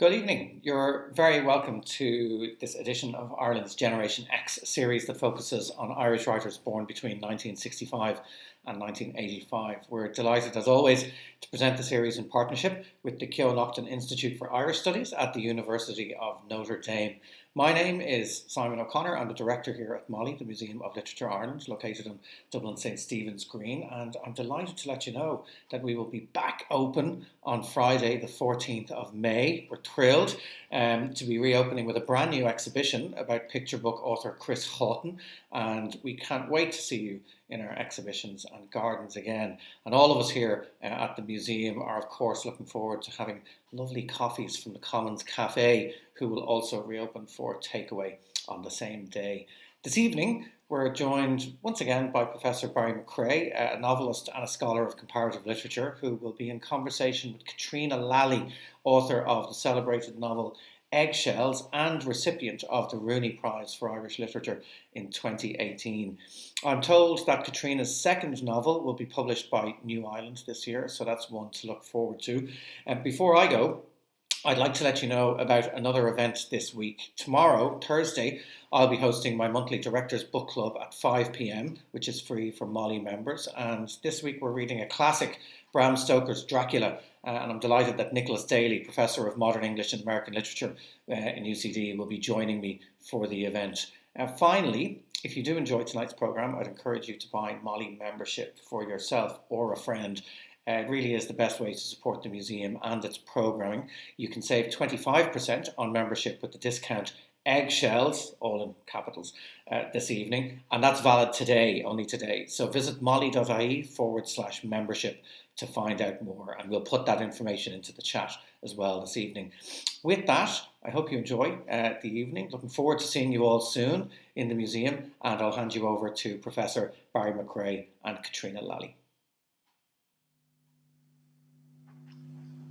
Good evening. You're very welcome to this edition of Ireland's Generation X series that focuses on Irish writers born between 1965 and 1985. We're delighted, as always, to present the series in partnership with the Keough Institute for Irish Studies at the University of Notre Dame. My name is Simon O'Connor. I'm the director here at MOLLI, the Museum of Literature Ireland, located on Dublin St Stephen's Green, and I'm delighted to let you know that we will be back open on Friday the 14th of May. We're thrilled to be reopening with a brand new exhibition about picture book author Chris Houghton, and we can't wait to see you in our exhibitions and gardens again. And all of us here at the museum are, of course, looking forward to having lovely coffees from the Commons Cafe, who will also reopen for takeaway on the same day. This evening, we're joined once again by Professor Barry McCrea, a novelist and a scholar of comparative literature, who will be in conversation with Caitriona Lally, author of the celebrated novel Eggshells and recipient of the Rooney Prize for Irish Literature in 2018. I'm told that Caitriona's second novel will be published by New Island this year, so that's one to look forward to. And before I go, I'd like to let you know about another event this week. Tomorrow, Thursday, I'll be hosting my monthly Directors Book Club at 5 p.m, which is free for MOLLI members. And this week we're reading a classic, Bram Stoker's Dracula. And I'm delighted that Nicholas Daly, Professor of Modern English and American Literature in UCD, will be joining me for the event. Finally, if you do enjoy tonight's programme, I'd encourage you to buy MOLLI membership for yourself or a friend. It really is the best way to support the museum and its programming. You can save 25% on membership with the discount Eggshells, all in capitals, this evening. And that's valid today, only today. So visit molly.ie/membership to find out more. And we'll put that information into the chat as well this evening. With that, I hope you enjoy the evening. Looking forward to seeing you all soon in the museum. And I'll hand you over to Professor Barry McCrea and Caitriona Lally.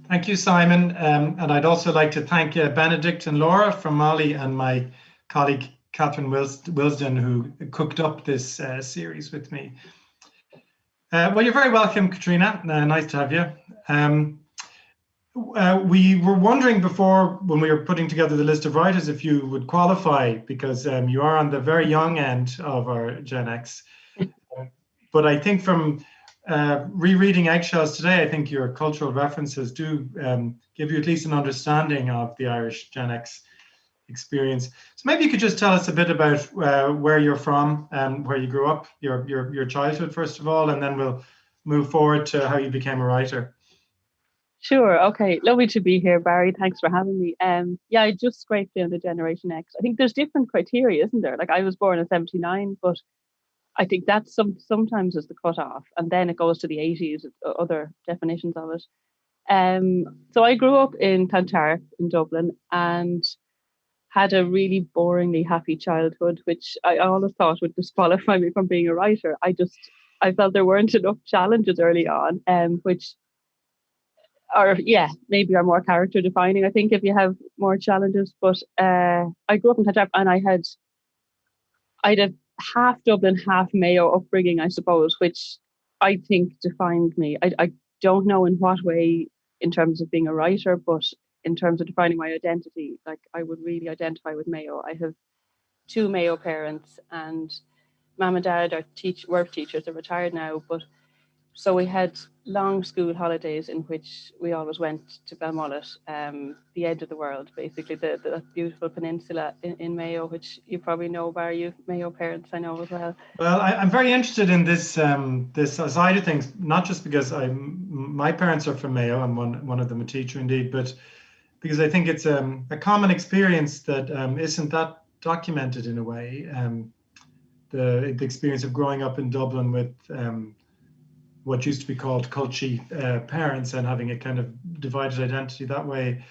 Thank you, Simon. And I'd also like to thank Benedict and Laura from MOLLI and my colleague Catherine Wilsden, who cooked up this series with me. Well, you're very welcome, Caitriona. Nice to have you. We were wondering before, when we were putting together the list of writers, if you would qualify, because you are on the very young end of our Gen X. But I think from rereading Eggshells today, I think your cultural references do give you at least an understanding of the Irish Gen X experience. So maybe you could just tell us a bit about where you're from and where you grew up, your childhood, first of all, and then we'll move forward to how you became a writer. Sure. Okay. Lovely to be here, Barry. Thanks for having me. Yeah, I just scraped in the Generation X. I think there's different criteria, isn't there? Like I was born in 79, but I think that's sometimes is the cutoff, and then it goes to the 80s, other definitions of it. So I grew up in Comparative in Dublin and had a really boringly happy childhood, which I always thought would disqualify me from being a writer. I felt there weren't enough challenges early on, which are, maybe are more character defining, I think, if you have more challenges. But I grew up in Comparative and I'd a half Dublin, half Mayo upbringing, I suppose, which I think defined me. I don't know in what way in terms of being a writer, but in terms of defining my identity, like I would really identify with Mayo. I have two Mayo parents, and Mum and Dad are work teachers. They're retired now, but so we had long school holidays in which we always went to Belmullet, the end of the world, basically, the beautiful peninsula in Mayo, which you probably know, Barry. You've Mayo parents, I know as well. Well, I'm very interested in this this side of things, not just because my parents are from Mayo, and one of them a teacher indeed, but because I think it's a common experience that isn't that documented in a way. The experience of growing up in Dublin with what used to be called culty parents and having a kind of divided identity that way.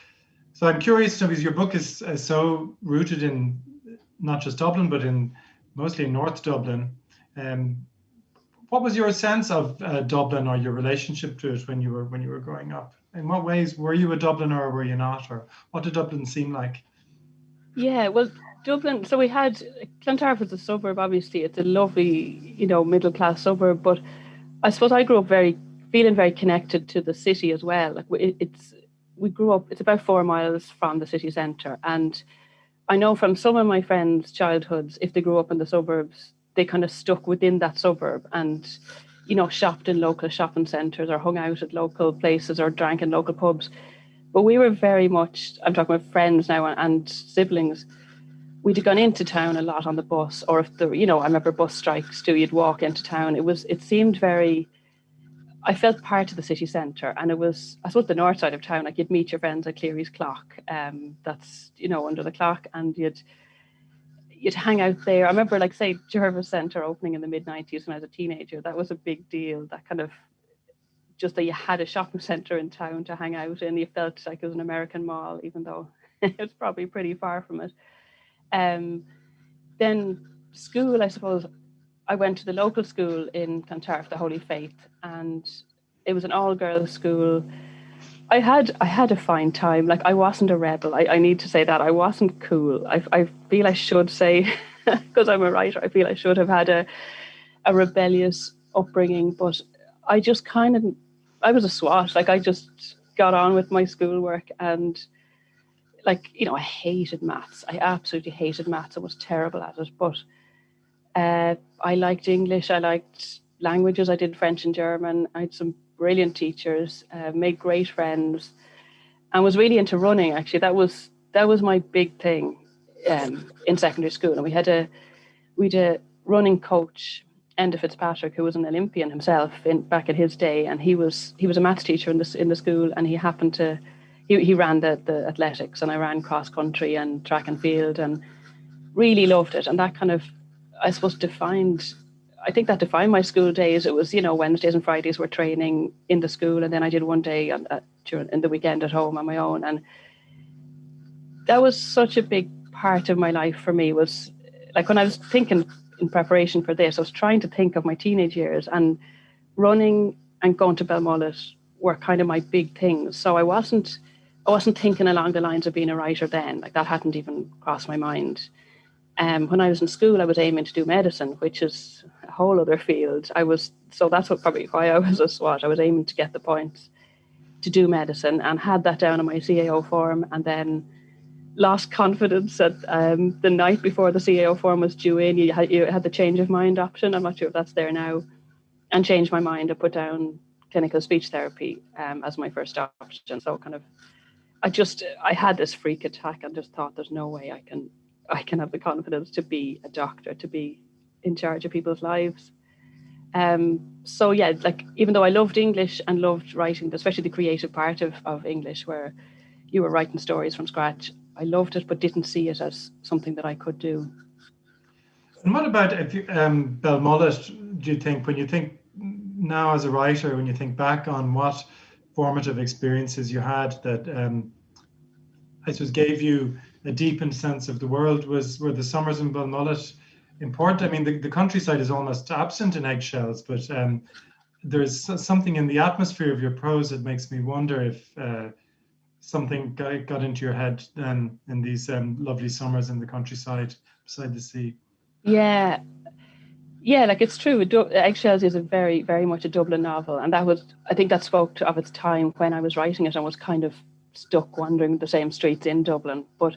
So I'm curious, because your book is so rooted in not just Dublin, but in mostly in North Dublin. What was your sense of Dublin, or your relationship to it when you were growing up? In what ways were you a Dubliner or were you not? Or what did Dublin seem like? Yeah, well, Dublin, so we had, Clontarf is a suburb, obviously. It's a lovely, middle class suburb, but I suppose I grew up feeling very connected to the city as well. Like we grew up, it's about 4 miles from the city centre. And I know from some of my friends' childhoods, if they grew up in the suburbs, they kind of stuck within that suburb and, you know, shopped in local shopping centres or hung out at local places or drank in local pubs. But we were very much, I'm talking about friends now and siblings, we'd have gone into town a lot on the bus, or if the, you know, I remember bus strikes too, you'd walk into town. It seemed very, I felt part of the city centre, and it was, I suppose, the north side of town. Like you'd meet your friends at Cleary's Clock, that's, you know, under the clock, and you'd hang out there. I remember, like, say, Jervis Centre opening in the mid-90s when I was a teenager. That was a big deal. That kind of, just that you had a shopping centre in town to hang out in. You felt like it was an American mall, even though it's probably pretty far from it. Then school, I suppose, I went to the local school in Comparative, the Holy Faith, and it was an all-girls school. I had a fine time. Like, I wasn't a rebel. I need to say that. I wasn't cool. I feel I should say, because I'm a writer, I feel I should have had a rebellious upbringing, but I just kind of, I was a swot. Like, I just got on with my schoolwork, and, like, you know, I hated maths. I absolutely hated maths. I was terrible at it, but I liked English. I liked languages. I did French and German. I had some brilliant teachers, made great friends, and was really into running. Actually, that was my big thing in secondary school. And we had a running coach, Enda Fitzpatrick, who was an Olympian himself back in his day, and he was a maths teacher in the school, and he happened to he ran the athletics, and I ran cross country and track and field, and really loved it. And that kind of, I suppose, defined my school days. It was, you know, Wednesdays and Fridays were training in the school, and then I did one day in the weekend at home on my own. And that was such a big part of my life for me. Was like, when I was thinking in preparation for this, I was trying to think of my teenage years, and running and going to Belmullet were kind of my big things. So I wasn't thinking along the lines of being a writer then. Like, that hadn't even crossed my mind. When I was in school, I was aiming to do medicine, which is a whole other field. So that's probably why I was a SWAT. I was aiming to get the points to do medicine, and had that down on my CAO form, and then lost confidence at the night before the CAO form was due in. You had the change of mind option. I'm not sure if that's there now, and changed my mind. I put down clinical speech therapy as my first option. So kind of, I had this freak attack and just thought, there's no way I can have the confidence to be a doctor, to be in charge of people's lives. So yeah, like, even though I loved English and loved writing, especially the creative part of English, where you were writing stories from scratch, I loved it, but didn't see it as something that I could do. And what about Belmullet, do you think, when you think now as a writer, when you think back on what formative experiences you had that I suppose gave you a deepened sense of the world, were the summers in Belmullet important? I mean, the countryside is almost absent in Eggshells, but there's something in the atmosphere of your prose that makes me wonder if something got into your head then in these lovely summers in the countryside beside the sea. Yeah, like, it's true. Eggshells is a very, very much a Dublin novel, and I think that spoke of its time when I was writing it, and was kind of stuck wandering the same streets in Dublin. But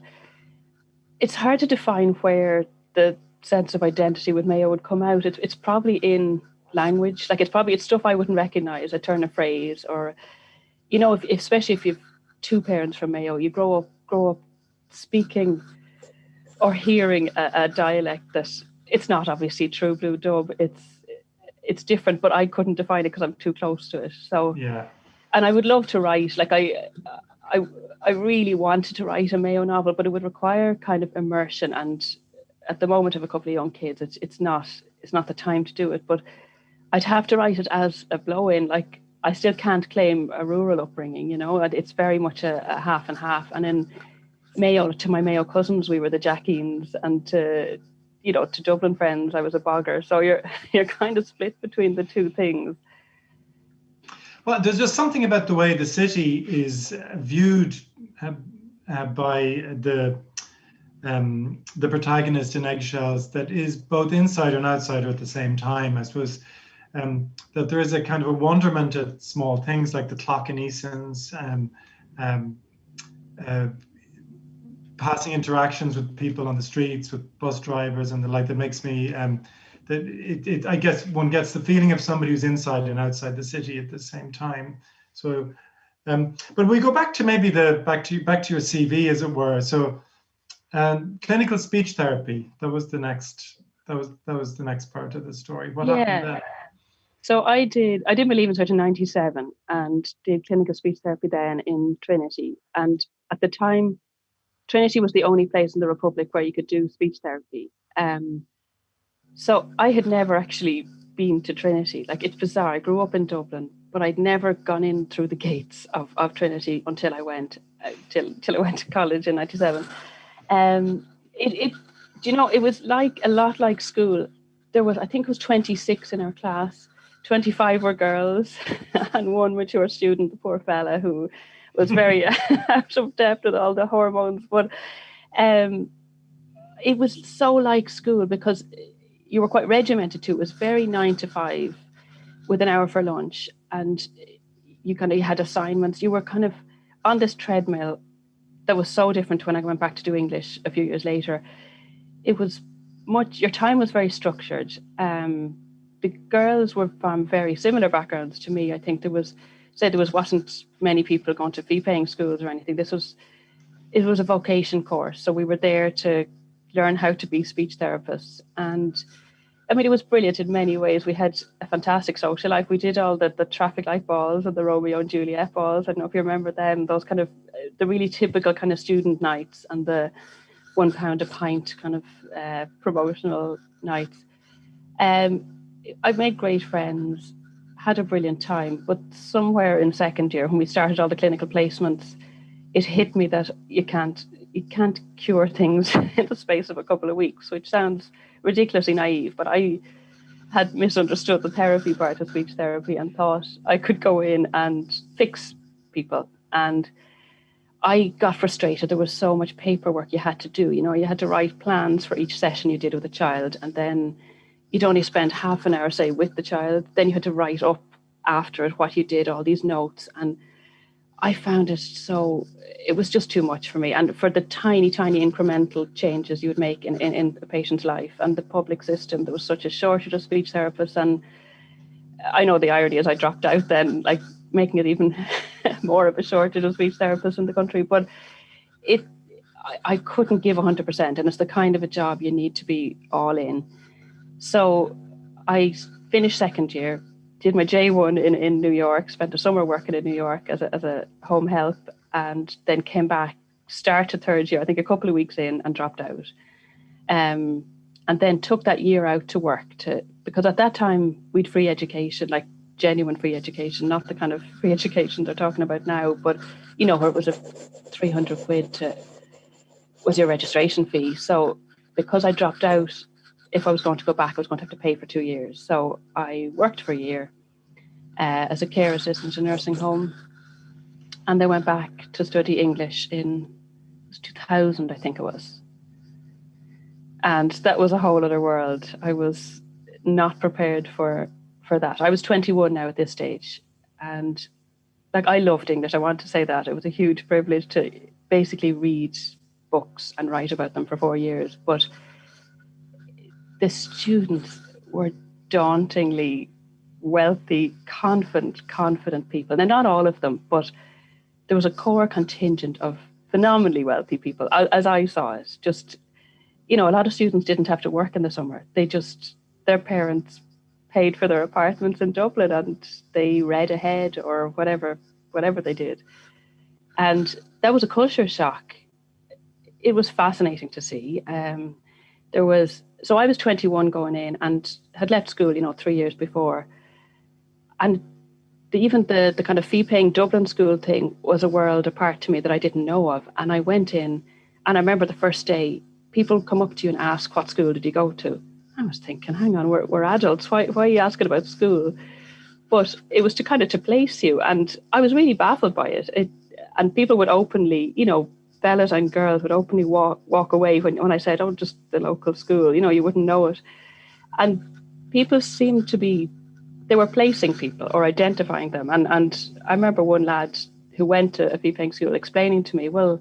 it's hard to define where the sense of identity with Mayo would come out. It's probably in language. Like, it's stuff I wouldn't recognise, a turn of phrase, or, you know, especially if you've two parents from Mayo, you grow up speaking or hearing a dialect that, it's not obviously true blue dub. It's different, but I couldn't define it because I'm too close to it. So yeah. And I would love to write. Like, I really wanted to write a Mayo novel, but it would require kind of immersion. And at the moment, I have a couple of young kids. It's not the time to do it. But I'd have to write it as a blow-in. Like, I still can't claim a rural upbringing. You know, it's very much a half and half. And in Mayo, to my Mayo cousins, we were the Jackeens, and to Dublin friends, I was a bogger. So you're kind of split between the two things. Well, there's just something about the way the city is viewed by the protagonist in Eggshells that is both insider and outsider at the same time. I suppose that there is a kind of a wonderment at small things like the clock in Eason's, um, uh, passing interactions with people on the streets, with bus drivers and the like, that makes me, I guess one gets the feeling of somebody who's inside and outside the city at the same time. So, but we go back to maybe back to your CV, as it were. So, clinical speech therapy, that was the next part of the story. What happened then? So I did my leaving cert in 97 and did clinical speech therapy then in Trinity. And at the time, Trinity was the only place in the Republic where you could do speech therapy. So I had never actually been to Trinity. Like, it's bizarre. I grew up in Dublin, but I'd never gone in through the gates of Trinity until I went till I went to college in 97. It was like a lot like school. There was, I think it was 26 in our class. 25 were girls and one mature student, the poor fella, who was very out of depth with all the hormones. But it was so like school because you were quite regimented too. It was very 9 to 5 with an hour for lunch. And you had assignments. You were kind of on this treadmill that was so different when I went back to do English a few years later. It was your time was very structured. The girls were from very similar backgrounds to me. I think there wasn't many people going to fee-paying schools or anything. It was a vocation course, so we were there to learn how to be speech therapists. And I mean, it was brilliant in many ways. We had a fantastic social life. We did all the traffic light balls and the Romeo and Juliet balls. I don't know if you remember them. Those kind of the really typical kind of student nights and the £1 a pint kind of promotional nights. I made great friends, had a brilliant time, but somewhere in second year when we started all the clinical placements, it hit me that you can't cure things in the space of a couple of weeks, which sounds ridiculously naive, but I had misunderstood the therapy part of speech therapy and thought I could go in and fix people. And I got frustrated. There was so much paperwork you had to do. You had to write plans for each session you did with a child, and then you'd only spend half an hour, say, with the child. Then you had to write up after it what you did, all these notes. And I found it was just too much for me. And for the tiny, tiny incremental changes you would make in a patient's life and the public system, there was such a shortage of speech therapists. And I know the irony is I dropped out then, like making it even more of a shortage of speech therapists in the country. But I couldn't give 100%. And it's the kind of a job you need to be all in. So I finished second year, did my J1 in New York, spent a summer working in New York as a home help, and then came back, started third year, I think a couple of weeks in, and dropped out. And then took that year out to work because at that time we'd free education, like genuine free education, not the kind of free education they're talking about now, but where it was a 300 quid was your registration fee. So because I dropped out, if I was going to go back, I was going to have to pay for 2 years. So I worked for a year as a care assistant in a nursing home, and then went back to study English in 2000, I think it was. And that was a whole other world. I was not prepared for that. I was 21 now at this stage, and I loved English. I want to say that. It was a huge privilege to basically read books and write about them for 4 years. But the students were dauntingly wealthy, confident people. Now, not all of them, but there was a core contingent of phenomenally wealthy people, as I saw it. Just, a lot of students didn't have to work in the summer. Their parents paid for their apartments in Dublin and they read ahead or whatever they did. And that was a culture shock. It was fascinating to see. So I was 21 going in and had left school, 3 years before. And even the kind of fee-paying Dublin school thing was a world apart to me that I didn't know of. And I went in, and I remember the first day, people come up to you and ask, what school did you go to? I was thinking, hang on, we're adults. Why are you asking about school? But it was to place you. And I was really baffled by it. And people would openly, fellas and girls would openly walk away when I said, oh, just the local school, you wouldn't know it. And people seemed to be, they were placing people or identifying them. And I remember one lad who went to a Fee-Paying school explaining to me, well,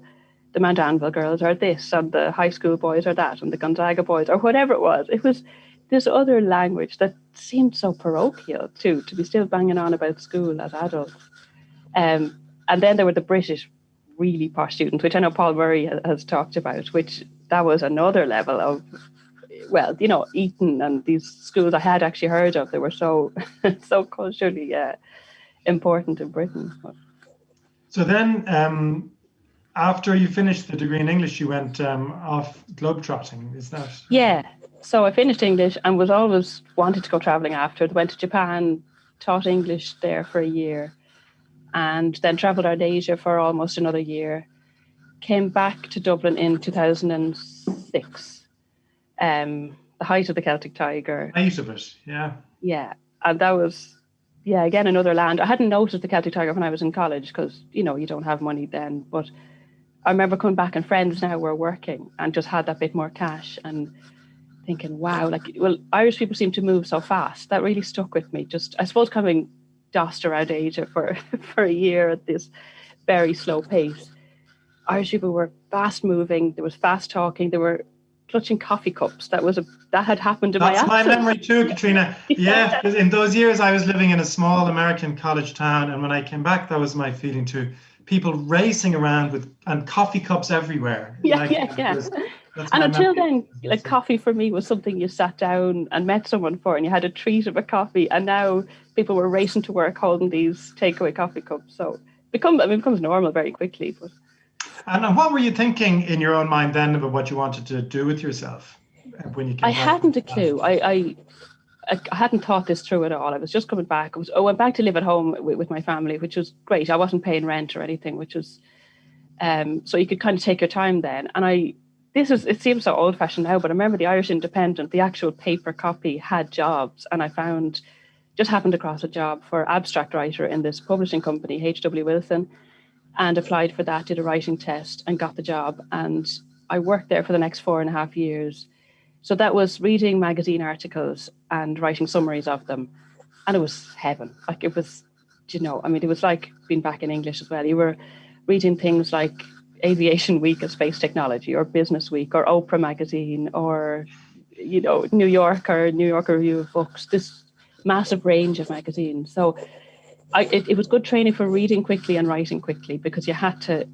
the Mount Anvil girls are this, and the high school boys are that, and the Gonzaga boys, or whatever it was. It was this other language that seemed so parochial too, to be still banging on about school as adults. And then there were the British really posh students, which I know Paul Murray has talked about, which that was another level of, well, you know, Eton and these schools I had actually heard of. They were so so culturally important in Britain. So then, after you finished the degree in English, you went off globetrotting, is that? Yeah. So I finished English and was always wanted to go traveling after. Went to Japan, taught English there for a year, and then traveled around Asia for almost another year. Came back to Dublin in 2006. The height of the Celtic Tiger. Height of it, yeah. Yeah. And that was, yeah, again, another land. I hadn't noticed the Celtic Tiger when I was in college because, you know, you don't have money then. But I remember coming back and friends now were working and just had that bit more cash and thinking, wow, like, well, Irish people seem to move so fast. That really stuck with me. Just, I suppose, coming dossed around Asia for a year at this very slow pace. Irish people were fast moving. There was fast talking. They were clutching coffee cups. That had happened in my absence. That's my memory too, Caitriona. Yeah, because in those years I was living in a small American college town, and when I came back, that was my feeling too. People racing around and coffee cups everywhere. Yeah. And until then, like, coffee for me was something you sat down and met someone for, and you had a treat of a coffee. And now people were racing to work holding these takeaway coffee cups. So it becomes normal very quickly. But. And what were you thinking in your own mind then about what you wanted to do with yourself when you came back? I hadn't a clue. I hadn't thought this through at all. I was just coming back. I went back to live at home with my family, which was great. I wasn't paying rent or anything, which was so you could kind of take your time then. And it seems so old fashioned now, but I remember the Irish Independent, the actual paper copy had jobs, and I happened across a job for abstract writer in this publishing company, H.W. Wilson, and applied for that, did a writing test and got the job. And I worked there for the next 4.5 years. So that was reading magazine articles and writing summaries of them. And it was heaven. Like, it was, it was like being back in English as well. You were reading things like Aviation Week of Space Technology, or Business Week, or Oprah magazine, or, New Yorker Review of Books, this massive range of magazines. So it was good training for reading quickly and writing quickly, because we had to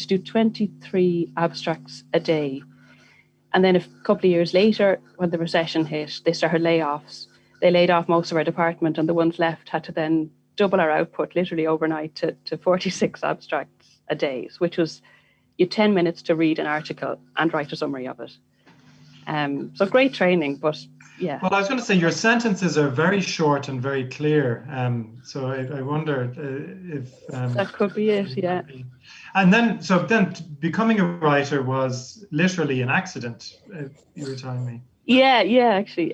do 23 abstracts a day. And then a couple of years later, when the recession hit, they started layoffs. They laid off most of our department, and the ones left had to then double our output literally overnight to 46 abstracts a day, which was you 10 minutes to read an article and write a summary of it. So great training, but yeah. Well, I was going to say your sentences are very short and very clear. So I wonder if that could be it. Yeah. And then becoming a writer was literally an accident. You were telling me. Yeah, actually.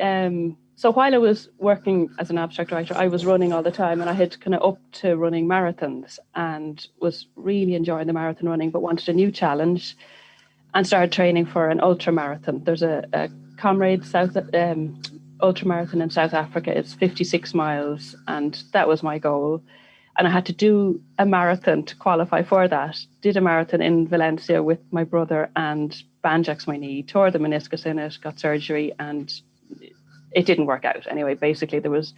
So while I was working as an abstract writer, I was running all the time, and I had kind of up to running marathons and was really enjoying the marathon running, but wanted a new challenge and started training for an ultra marathon. There's a Comrade ultra marathon in South Africa. It's 56 miles, and that was my goal. And I had to do a marathon to qualify for that. Did a marathon in Valencia with my brother and banjaxed my knee, tore the meniscus in it, got surgery, and it didn't work out. Anyway, basically there was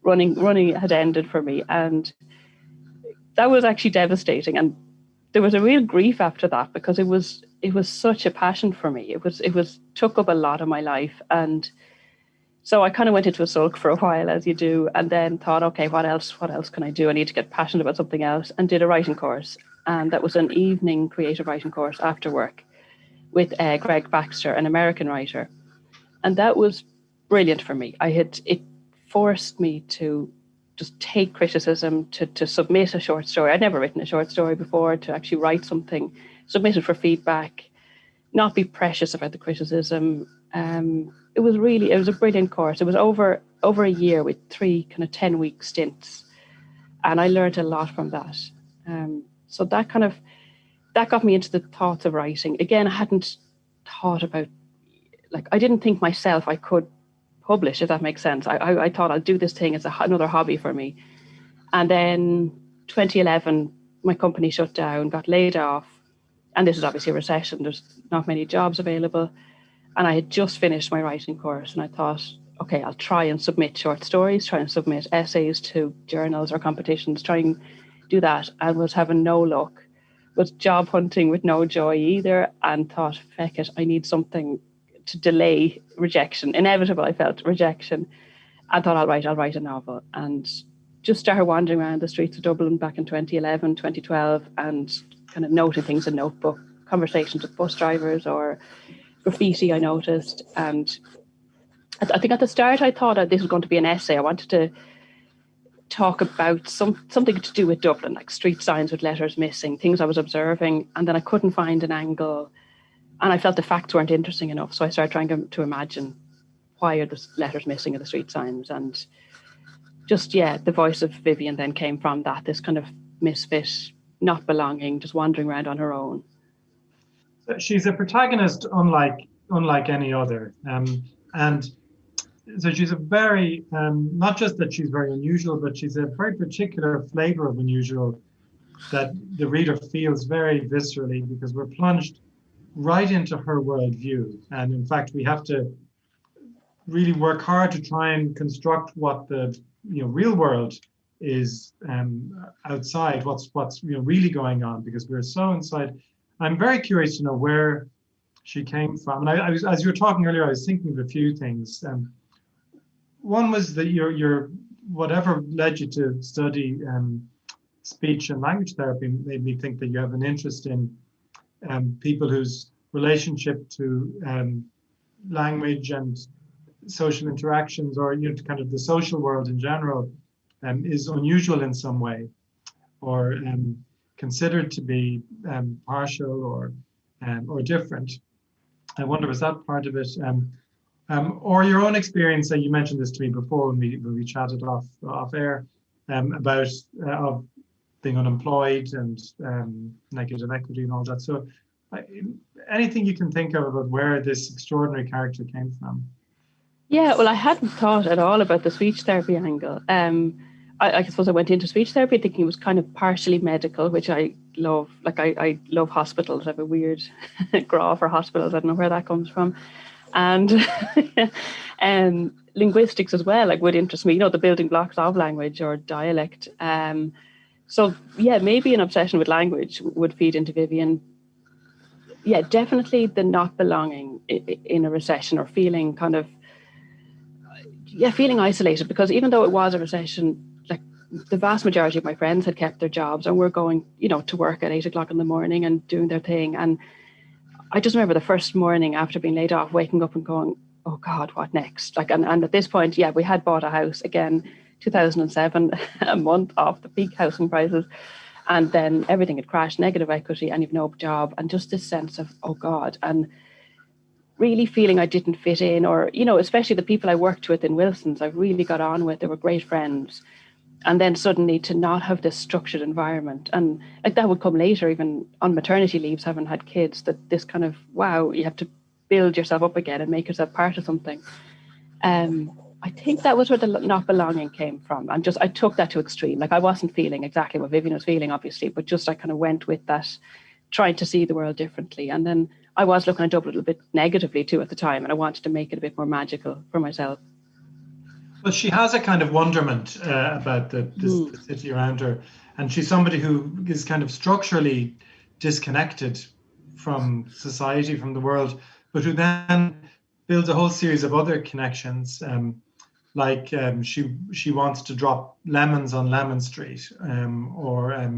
running had ended for me, and that was actually devastating. And there was a real grief after that, because it was such a passion for me. It was took up a lot of my life. And so I kind of went into a sulk for a while, as you do, and then thought, okay, what else can I do? I need to get passionate about something else, and did a writing course. And that was an evening creative writing course after work with Greg Baxter, an American writer. And that was brilliant for me. It forced me to just take criticism, to submit a short story. I'd never written a short story before, to actually write something, submit it for feedback, not be precious about the criticism. It was a brilliant course. It was over a year with 3 kind of 10-week stints, and I learned a lot from that. So that got me into the thoughts of writing. Again, I hadn't thought about, I didn't think myself I could publish, if that makes sense. I thought I'll do this thing as another hobby for me. And then 2011, my company shut down, got laid off. And this is obviously a recession. There's not many jobs available. And I had just finished my writing course, and I thought, okay, I'll try and submit short stories, try and submit essays to journals or competitions, try and do that, and was having no luck. Was job hunting with no joy either, and thought, feck it, I need something to delay rejection. Inevitable, I felt, rejection. I thought, I'll write a novel. And just started wandering around the streets of Dublin back in 2011, 2012, and kind of noting things in notebook, conversations with bus drivers or graffiti I noticed. And I think at the start I thought this was going to be an essay. I wanted to talk about something to do with Dublin, like street signs with letters missing, things I was observing, and then I couldn't find an angle, and I felt the facts weren't interesting enough. So I started trying to imagine, why are the letters missing in the street signs? And just, the voice of Vivian then came from that, this kind of misfit, not belonging, just wandering around on her own. She's a protagonist unlike any other, and so she's a very, not just that she's very unusual, but she's a very particular flavor of unusual that the reader feels very viscerally, because we're plunged right into her worldview. And in fact, we have to really work hard to try and construct what the real world is outside, what's really going on, because we're so inside. I'm very curious to know where she came from. And I was, as you were talking earlier, I was thinking of a few things. One was that your whatever led you to study speech and language therapy made me think that you have an interest in people whose relationship to language and social interactions, or kind of the social world in general, is unusual in some way, or considered to be partial or different. I wonder, was that part of it? Or your own experience, that you mentioned this to me before when we chatted off air, about of being unemployed and negative equity and all that. So anything you can think of about where this extraordinary character came from? Yeah, well, I hadn't thought at all about the speech therapy angle. I suppose I went into speech therapy thinking it was kind of partially medical, which I love. Like I love hospitals. I have a weird graw for hospitals. I don't know where that comes from. And linguistics as well, like, would interest me, the building blocks of language or dialect. So yeah, maybe an obsession with language would feed into Vivian. Yeah, definitely the not belonging in a recession, or feeling kind of, feeling isolated, because even though it was a recession, like, the vast majority of my friends had kept their jobs and were going, to work at 8 o'clock in the morning and doing their thing. And I just remember the first morning after being laid off, waking up and going, oh God, what next? Like, and at this point, we had bought a house again, 2007, a month off the peak housing prices. And then everything had crashed, negative equity, and you've no job. And just this sense of, oh God, and really feeling I didn't fit in, or, especially the people I worked with in Wilson's, I really got on with. They were great friends. And then suddenly to not have this structured environment, and like that would come later, even on maternity leaves, having had kids, that this kind of, wow, you have to build yourself up again and make yourself part of something. I think that was where the not belonging came from. And I took that to extreme. Like, I wasn't feeling exactly what Vivian was feeling, obviously, but I kind of went with that, trying to see the world differently. And then I was looking at Dublin a little bit negatively too at the time, and I wanted to make it a bit more magical for myself. But she has a kind of wonderment about the city around her, and she's somebody who is kind of structurally disconnected from society, from the world, but who then builds a whole series of other connections. She wants to drop lemons on Lemon Street, or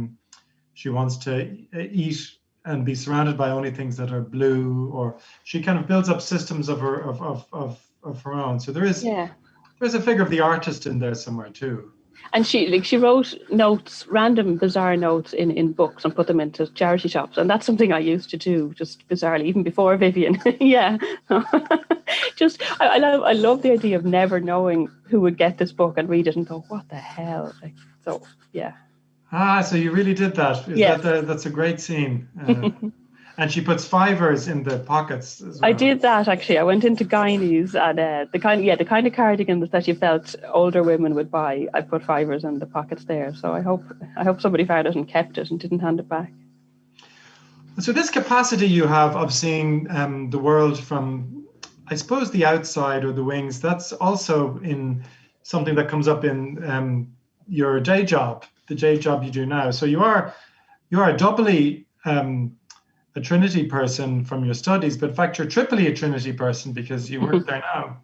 she wants to eat and be surrounded by only things that are blue, or she kind of builds up systems of her own. So there's a figure of the artist in there somewhere too. And she wrote notes, random bizarre notes in books, and put them into charity shops. And that's something I used to do, just bizarrely, even before Vivian. Yeah. I love the idea of never knowing who would get this book and read it and go, what the hell? Like, so, yeah. So you really did that. That's a great scene. and she puts fivers in the pockets as well. I did that actually. I went into Guineas and the kind of cardigans that you felt older women would buy. I put fivers in the pockets there. So I hope somebody found it and kept it and didn't hand it back. So this capacity you have of seeing the world from, I suppose, the outside or the wings, that's also in something that comes up in your day job, the day job you do now. So you are a doubly a Trinity person from your studies, but in fact you're triply a Trinity person because you work there now.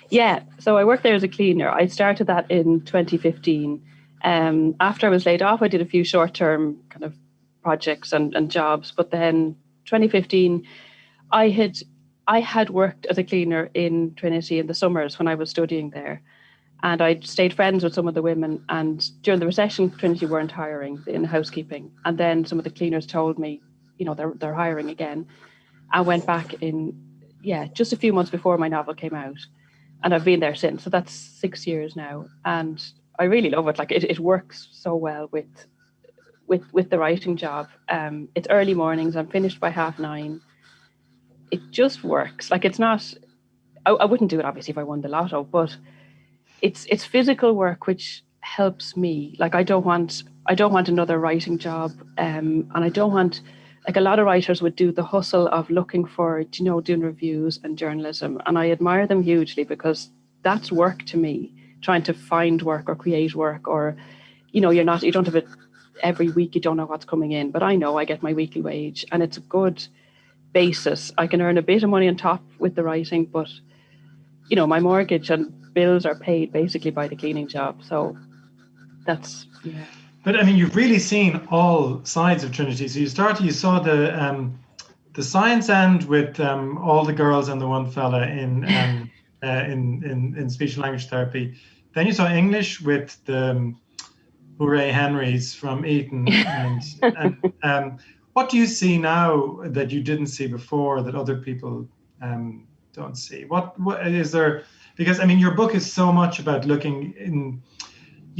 Yeah, so I work there as a cleaner. I started that in 2015. After I was laid off, I did a few short-term kind of projects and jobs, but then 2015, I had worked as a cleaner in Trinity in the summers when I was studying there, and I stayed friends with some of the women. And during the recession, Trinity weren't hiring in housekeeping, and then some of the cleaners told me, they're hiring again. I went back in, just a few months before my novel came out, and I've been there since. So that's 6 years now, and I really love it. Like it works so well with the writing job. It's early mornings. I'm finished by 9:30. It just works. Like it's not. I wouldn't do it obviously if I won the lotto, but it's physical work which helps me. Like I don't want another writing job, and I don't want. Like a lot of writers would do the hustle of looking for, doing reviews and journalism. And I admire them hugely because that's work to me, trying to find work or create work, or, you don't have it every week, you don't know what's coming in. But I know I get my weekly wage and it's a good basis. I can earn a bit of money on top with the writing, but, my mortgage and bills are paid basically by the cleaning job. So that's, yeah. But I mean, you've really seen all sides of Trinity. So you saw the science end with all the girls and the one fella in speech and language therapy. Then you saw English with the Hooray Henrys from Eton. And what do you see now that you didn't see before that other people don't see? What is there? Because I mean, your book is so much about looking in.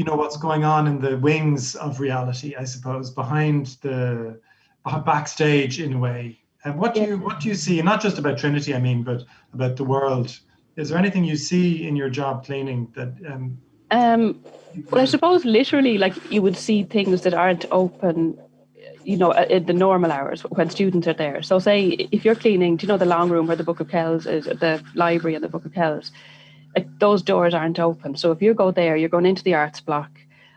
What's going on in the wings of reality, I suppose, behind the backstage in a way. And what do you see? Not just about Trinity, I mean, but about the world. Is there anything you see in your job cleaning that? Well, I suppose literally, like you would see things that aren't open, in the normal hours when students are there. So, say if you're cleaning, the long room where the Book of Kells is, the library and the Book of Kells. Like those doors aren't open. So if you go there, you're going into the arts block.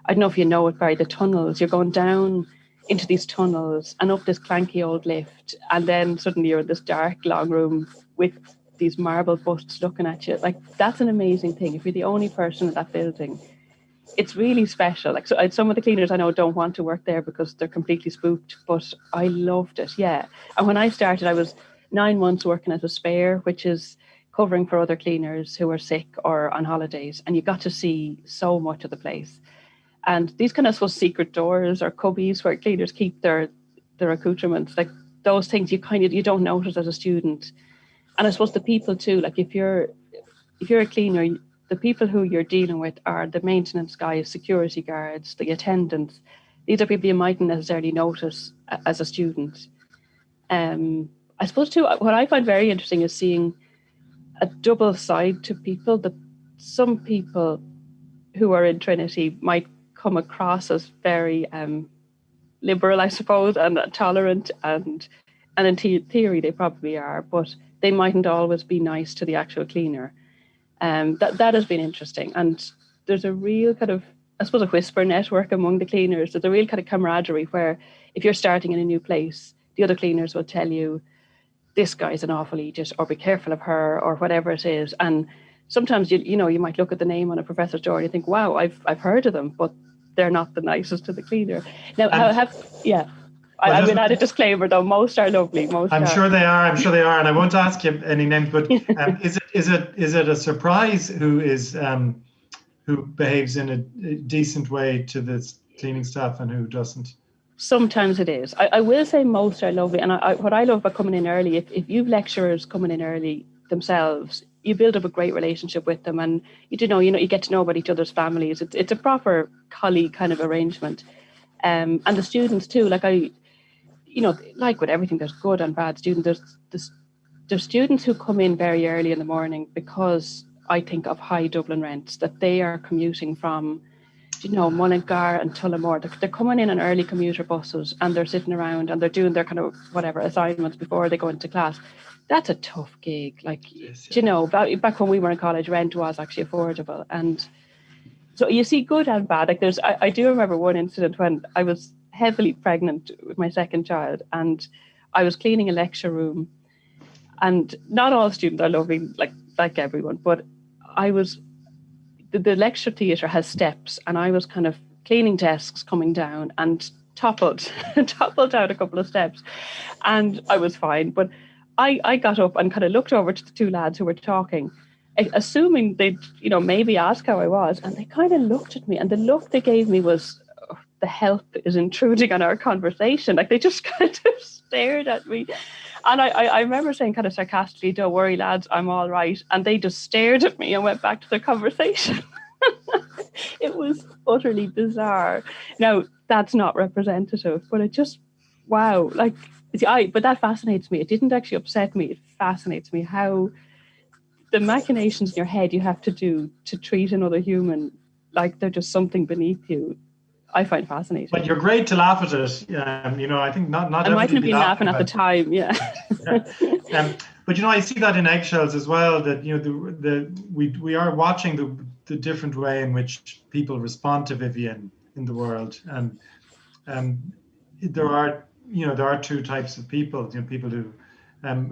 I don't know if you know it, Barry, the tunnels. You're going down into these tunnels and up this clanky old lift. And then suddenly you're in this dark, long room with these marble busts looking at you. Like that's an amazing thing. If you're the only person in that building, it's really special. Like some of the cleaners I know don't want to work there because they're completely spooked, but I loved it. Yeah. And when I started, I was 9 months working as a spare, which is covering for other cleaners who are sick or on holidays, and you got to see so much of the place. And these kind of secret doors or cubbies where cleaners keep their accoutrements, like those things you don't notice as a student. And I suppose the people too, like if you're a cleaner, the people who you're dealing with are the maintenance guys, security guards, the attendants. These are people you mightn't necessarily notice as a student. I suppose too, what I find very interesting is seeing a double side to people. That some people who are in Trinity might come across as very liberal, I suppose, and tolerant, and in theory they probably are, but they mightn't always be nice to the actual cleaner. That has been interesting, and there's a real kind of, I suppose, a whisper network among the cleaners. There's a real kind of camaraderie where if you're starting in a new place, the other cleaners will tell you, this guy's an awful idiot, or be careful of her, or whatever it is. And sometimes you might look at the name on a professor's door and you think, wow, I've heard of them, but they're not the nicest to the cleaner. Now, I will add a disclaimer though. Most are lovely. I'm sure they are, and I won't ask you any names. But is it a surprise who behaves in a decent way to the cleaning staff and who doesn't? Sometimes it is. I will say most are lovely. And what I love about coming in early, if you've lecturers coming in early themselves, you build up a great relationship with them, and you get to know about each other's families. It's a proper colleague kind of arrangement. And the students too, like like with everything, there's good and bad students. There's students who come in very early in the morning because I think of high Dublin rents, that they are commuting from, Mullingar and Tullamore. They're coming in on early commuter buses and they're sitting around and they're doing their kind of whatever assignments before they go into class. That's a tough gig. Like, yes, yeah. Back when we were in college, rent was actually affordable. And so you see good and bad. Like I do remember one incident when I was heavily pregnant with my second child and I was cleaning a lecture room, and not all students are lovely, like everyone, but the lecture theatre has steps, and I was kind of cleaning desks coming down and toppled down a couple of steps, and I was fine. But I got up and kind of looked over to the two lads who were talking, assuming they'd, maybe ask how I was, and they kind of looked at me, and the look they gave me was, oh, the health is intruding on our conversation. Like, they just kind of stared at me. And I remember saying kind of sarcastically, "Don't worry, lads, I'm all right." And they just stared at me and went back to their conversation. It was utterly bizarre. Now, that's not representative, but it just, wow. Like, but that fascinates me. It didn't actually upset me. It fascinates me how the machinations in your head you have to do to treat another human like they're just something beneath you. I find fascinating. But you're great to laugh at it. I think not I mightn't have been laughing at the time, yeah. But I see that in Eggshells as well. That we are watching the different way in which people respond to Vivienne in the world, and there are two types of people. People who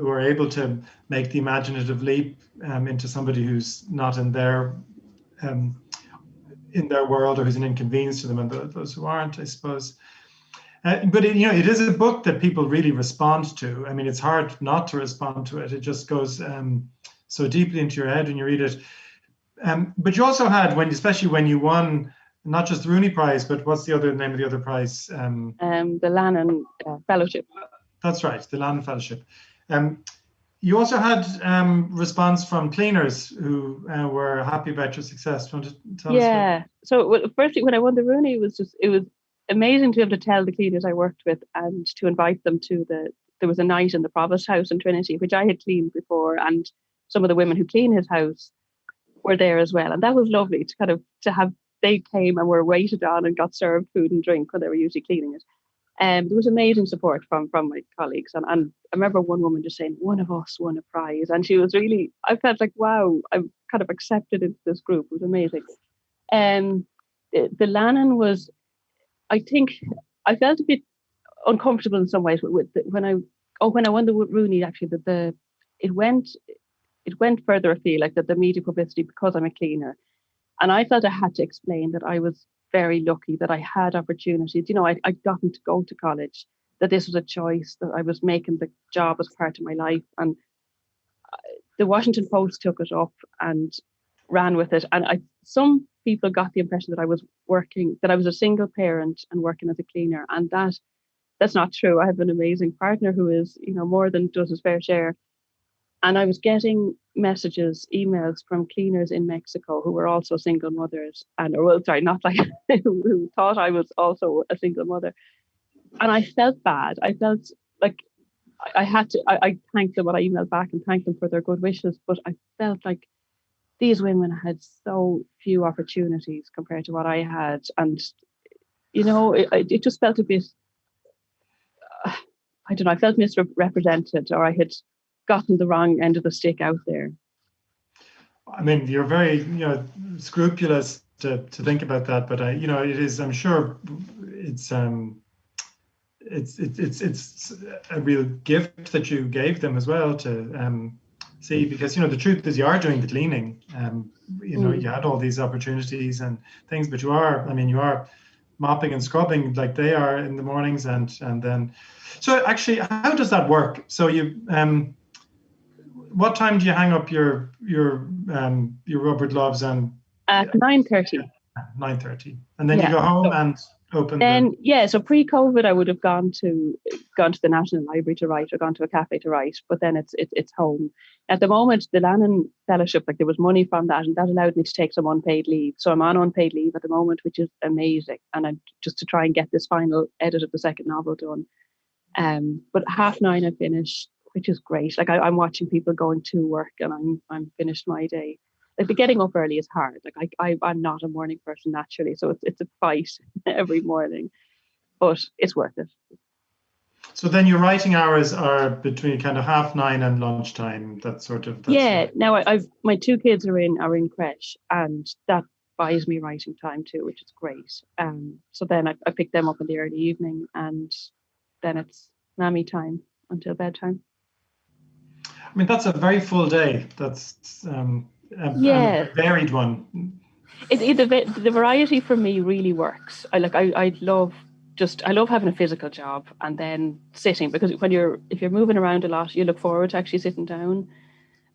are able to make the imaginative leap into somebody who's not in their world, or who's an inconvenience to them, and those who aren't, I suppose. But it is a book that people really respond to. I mean, it's hard not to respond to it. It just goes so deeply into your head when you read it. But you also had, especially when you won not just the Rooney Prize, but what's the other name of the other prize? The Lannan Fellowship. That's right, the Lannan Fellowship. You also had response from cleaners who were happy about your success. Do you want to tell us? Yeah. So, firstly, when I won the Rooney, it was amazing to be able to tell the cleaners I worked with and to invite them to there was a night in the Provost House in Trinity, which I had cleaned before, and some of the women who clean his house were there as well. And that was lovely to have, they came and were waited on and got served food and drink when they were usually cleaning it. There was amazing support from my colleagues. And I remember one woman just saying, "One of us won a prize." And she was really, I felt like, wow, I'm kind of accepted into this group. It was amazing. The Lannan was, I think, I felt a bit uncomfortable in some ways when I won the Rooney, actually, it went further afield, like the media publicity, because I'm a cleaner. And I felt I had to explain that I was very lucky, that I had opportunities. I'd gotten to go to college, that this was a choice, that I was making the job as part of my life. And the Washington Post took it up and ran with it. And some people got the impression that I was a single parent and working as a cleaner. And that's not true. I have an amazing partner who is, more than does his fair share. And I was getting messages, emails from cleaners in Mexico who were also single mothers, who thought I was also a single mother. And I felt bad. I felt like I had to, I thanked them when I emailed back and thanked them for their good wishes. But I felt like these women had so few opportunities compared to what I had. And, it just felt a bit, I don't know, I felt misrepresented, or I had gotten the wrong end of the stick out there. I mean, you're very, scrupulous to think about that, but it is, I'm sure it's a real gift that you gave them as well to see, because the truth is you are doing the cleaning. You had all these opportunities and things, but you are mopping and scrubbing like they are in the mornings, and then. So actually, how does that work? So you what time do you hang up your rubber gloves? And at 9:30. 9:30, and then you go home and open. So pre-COVID, I would have gone to the National Library to write, or gone to a cafe to write. But then it's home. At the moment, the Lannan Fellowship, there was money from that, and that allowed me to take some unpaid leave. So I'm on unpaid leave at the moment, which is amazing. And I'm just to try and get this final edit of the second novel done. But 9:30 I finish, which is great. Like I'm watching people going to work, and I'm finished my day. Like the getting up early is hard. Like I'm not a morning person naturally, so it's a fight every morning, but it's worth it. So then your writing hours are between kind of 9:30 and lunchtime. Now I've my two kids are in creche, and that buys me writing time too, which is great. So then I pick them up in the early evening, and then it's mammy time until bedtime. I mean, that's a very full day. That's a varied one. The variety for me really works. I love having a physical job and then sitting, because if you're moving around a lot, you look forward to actually sitting down,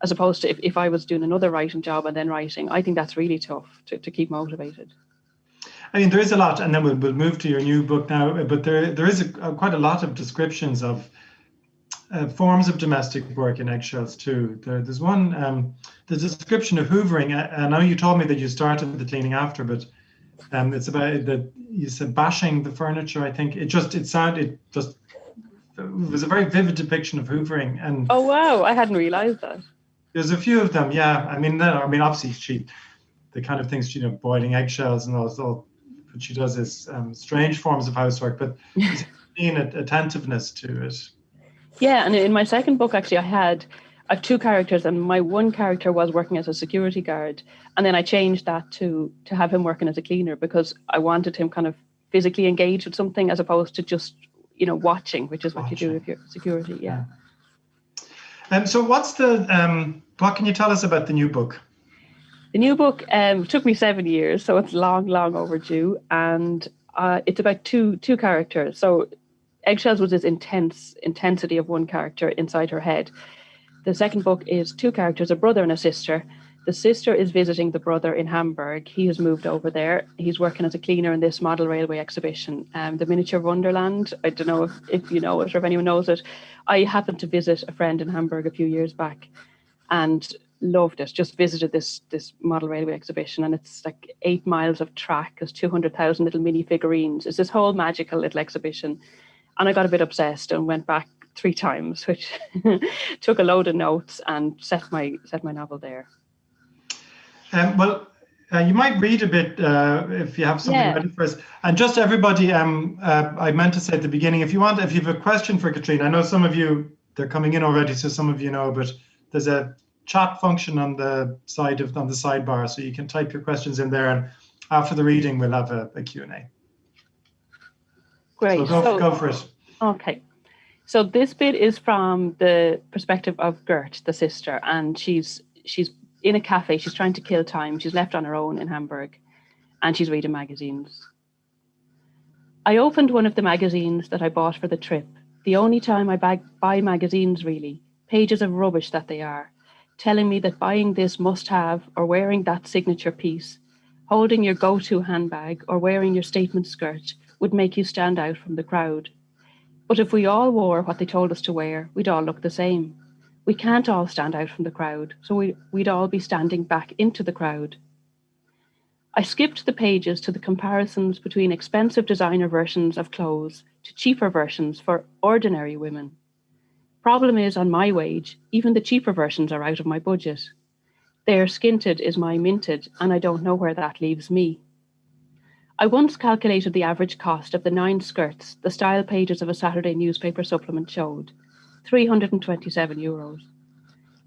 as opposed to if I was doing another writing job and then writing. I think that's really tough to keep motivated. I mean, there is a lot, and then we'll move to your new book now. But there is quite a lot of descriptions of forms of domestic work in Eggshells too. There's one, the description of hoovering. I know you told me that you started the cleaning after, but it's about that you said bashing the furniture. I think it was a very vivid depiction of hoovering. And oh wow, I hadn't realized that. There's a few of them, yeah. I mean, obviously the kind of things, boiling eggshells and all what she does is strange forms of housework, but there's an attentiveness to it. Yeah, and in my second book, actually, I have two characters, and my one character was working as a security guard, and then I changed that to have him working as a cleaner, because I wanted him kind of physically engaged with something as opposed to just watching, which is what you do if you're security. Yeah. So what can you tell us about the new book? The new book took me 7 years, so it's long overdue, and it's about two characters. So Eggshells was this intensity of one character inside her head. The second book is two characters, a brother and a sister. The sister is visiting the brother in Hamburg. He has moved over there. He's working as a cleaner in this model railway exhibition, the Miniature Wonderland. I don't know if you know it or if anyone knows it. I happened to visit a friend in Hamburg a few years back and loved it. Just visited this model railway exhibition, and it's like 8 miles of track. There's 200,000 little mini figurines. It's this whole magical little exhibition. And I got a bit obsessed and went back 3 times, which took a load of notes and set my novel there. You might read a bit if you have something ready for us. And just everybody, I meant to say at the beginning, if you have a question for Caitriona, I know some of you, they're coming in already, so some of you know, but there's a chat function on the sidebar, so you can type your questions in there, and after the reading, we'll have a Q&A. Great. So go for it. Okay. So this bit is from the perspective of Gert, the sister, and she's in a cafe. She's trying to kill time. She's left on her own in Hamburg, and she's reading magazines. I opened one of the magazines that I bought for the trip. The only time I buy magazines, really. Pages of rubbish that they are, telling me that buying this must-have or wearing that signature piece, holding your go-to handbag or wearing your statement skirt would make you stand out from the crowd. But if we all wore what they told us to wear, we'd all look the same. We can't all stand out from the crowd, so we'd all be standing back into the crowd. I skipped the pages to the comparisons between expensive designer versions of clothes to cheaper versions for ordinary women. Problem is, on my wage, even the cheaper versions are out of my budget. Their skinted is my minted, and I don't know where that leaves me. I once calculated the average cost of the 9 skirts the style pages of a Saturday newspaper supplement showed, €327.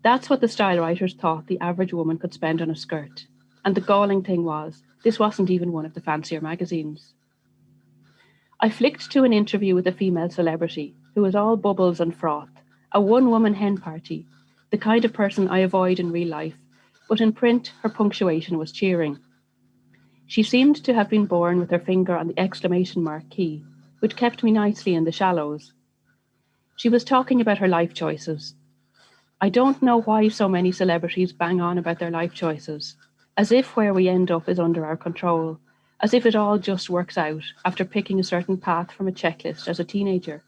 That's what the style writers thought the average woman could spend on a skirt. And the galling thing was, this wasn't even one of the fancier magazines. I flicked to an interview with a female celebrity who was all bubbles and froth, a one-woman hen party, the kind of person I avoid in real life, but in print her punctuation was cheering. She seemed to have been born with her finger on the exclamation mark key, which kept me nicely in the shallows. She was talking about her life choices. I don't know why so many celebrities bang on about their life choices, as if where we end up is under our control, as if it all just works out after picking a certain path from a checklist as a teenager.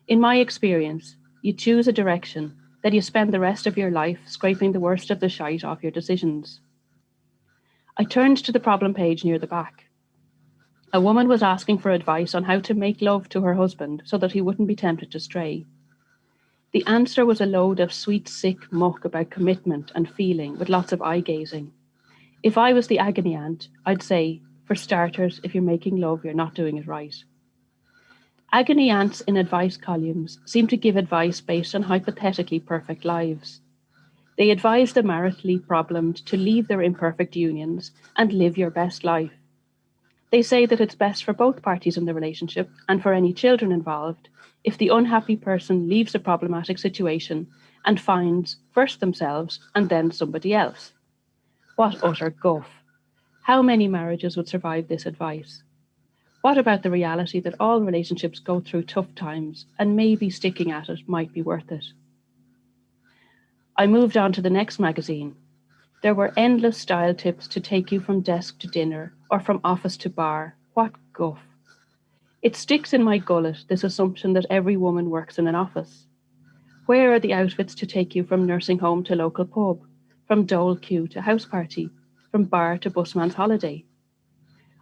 In my experience, you choose a direction, then you spend the rest of your life scraping the worst of the shite off your decisions. I turned to the problem page near the back. A woman was asking for advice on how to make love to her husband so that he wouldn't be tempted to stray. The answer was a load of sweet, sick muck about commitment and feeling with lots of eye-gazing. If I was the agony aunt, I'd say, for starters, if you're making love, you're not doing it right. Agony aunts in advice columns seem to give advice based on hypothetically perfect lives. They advise the maritally problemed to leave their imperfect unions and live your best life. They say that it's best for both parties in the relationship and for any children involved if the unhappy person leaves a problematic situation and finds first themselves and then somebody else. What utter guff. How many marriages would survive this advice? What about the reality that all relationships go through tough times and maybe sticking at it might be worth it? I moved on to the next magazine. There were endless style tips to take you from desk to dinner or from office to bar. What guff. It sticks in my gullet, this assumption that every woman works in an office. Where are the outfits to take you from nursing home to local pub, from dole queue to house party, from bar to busman's holiday?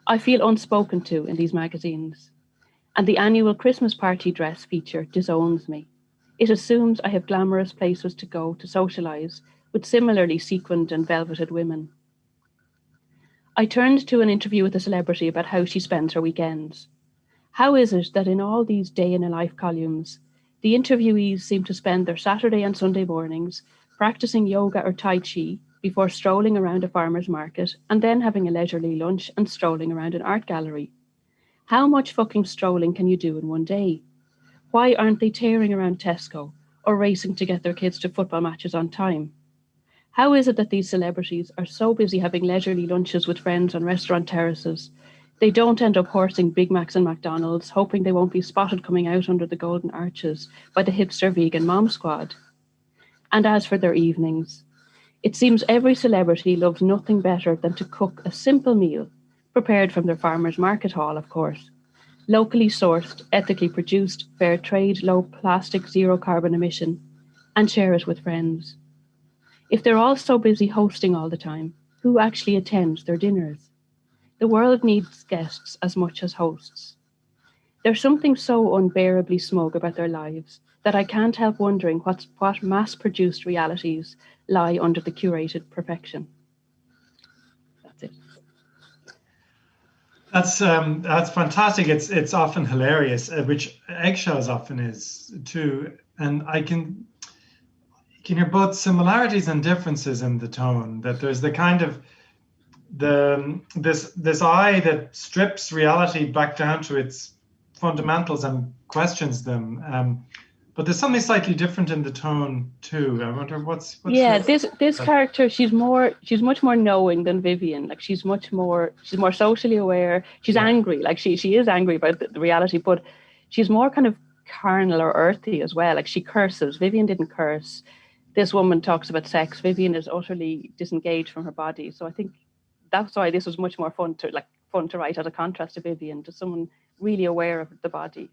I feel unspoken to in these magazines, and the annual Christmas party dress feature disowns me. It assumes I have glamorous places to go to socialise with similarly sequined and velveted women. I turned to an interview with a celebrity about how she spends her weekends. How is it that in all these day in a life columns, the interviewees seem to spend their Saturday and Sunday mornings practicing yoga or Tai Chi before strolling around a farmer's market and then having a leisurely lunch and strolling around an art gallery? How much fucking strolling can you do in one day? Why aren't they tearing around Tesco or racing to get their kids to football matches on time? How is it that these celebrities are so busy having leisurely lunches with friends on restaurant terraces, they don't end up horsing Big Macs and McDonald's, hoping they won't be spotted coming out under the golden arches by the hipster vegan mom squad? And as for their evenings, it seems every celebrity loves nothing better than to cook a simple meal, prepared from their farmer's market hall, of course, locally sourced, ethically produced, fair trade, low plastic, zero carbon emission, and share it with friends. If they're all so busy hosting all the time, who actually attends their dinners? The world needs guests as much as hosts. There's something so unbearably smug about their lives that I can't help wondering what mass-produced realities lie under the curated perfection. That's it. That's fantastic. It's often hilarious, which Eggshells often is too. And I can hear both similarities and differences in the tone. That there's the kind of this eye that strips reality back down to its fundamentals and questions them. But there's something slightly different in the tone too. I wonder what's this character, she's much more knowing than Vivian. Like she's more socially aware. She's angry. Like she is angry about the reality, but she's more kind of carnal or earthy as well. Like she curses. Vivian didn't curse. This woman talks about sex. Vivian is utterly disengaged from her body. So I think that's why this was much more fun to write as a contrast to Vivian, to someone really aware of the body.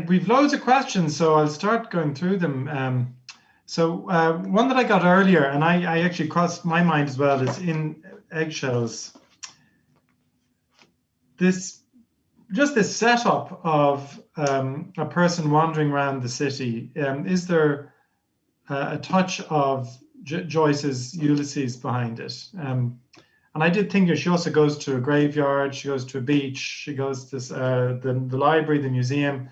We've loads of questions, so I'll start going through them. So one that I got earlier, and I actually crossed my mind as well, is in Eggshells. This setup of a person wandering around the city. Is there a touch of Joyce's Ulysses behind it? And I did think that she also goes to a graveyard, she goes to a beach, she goes to the library, the museum.